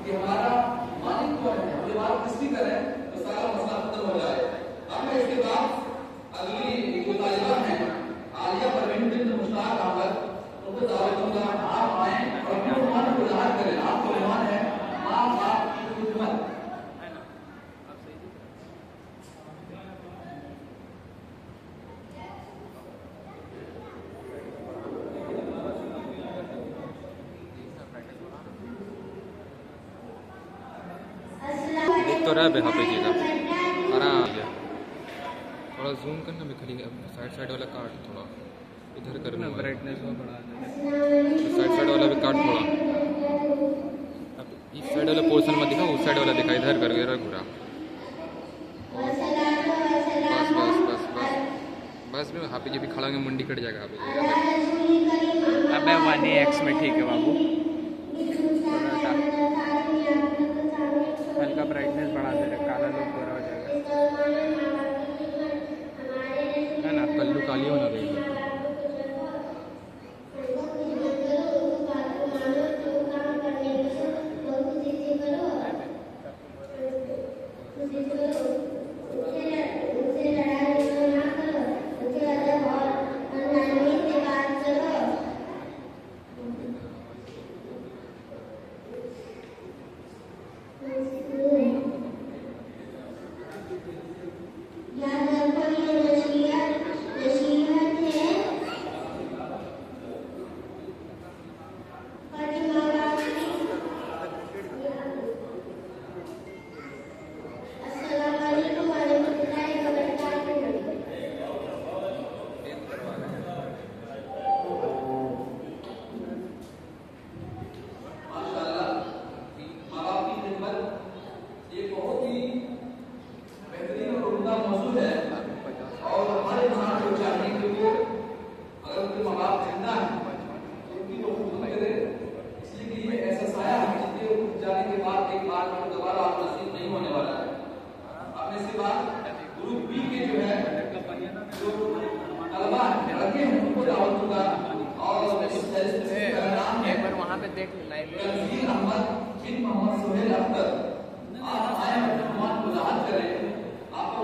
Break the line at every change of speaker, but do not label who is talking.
कि हमारा मालिक कौन है, हम बात किसकी करें तो सारा मसला खत्म हो जाए। अब मैं इसके बाद अगली जो तालिबा है आलिया परवीन बिन्त मुश्ताक अहमद, उनको दावत दूंगा आप आए और अपने मेहमान को इजहार करें। आपको मेहमान है माँ बाप की खिदमत।
तो रहा है हाफिज जी का आराम आ गया। थोड़ा जूम करना भी खड़ी साइड वाला काट, थोड़ा इधर करना ब्राइटनेस और बढ़ा दे। साइड वाला भी काट थोड़ा, अब इस साइड वाला पोर्शन मत दिखा, उस साइड वाला दिखा, इधर कर इधर घुरा। बस बस बस बस बस में हाफिज जी भी खड़ा होंगे, मुंडी कट जाएगा हाफिज जी।
अब 1x में ठीक है बाबू, हल्का ब्राइटनेस बढ़ा दे रहे, काला लुक पूरा हो जाएगा है ना,
कल्लू काली होना रहेगी।
एक बार वहाँ पे देख लाइव
अहमद बिन मोहम्मद सुहेल अख्तर, आप आए मेहमान को इजहार करें। आपका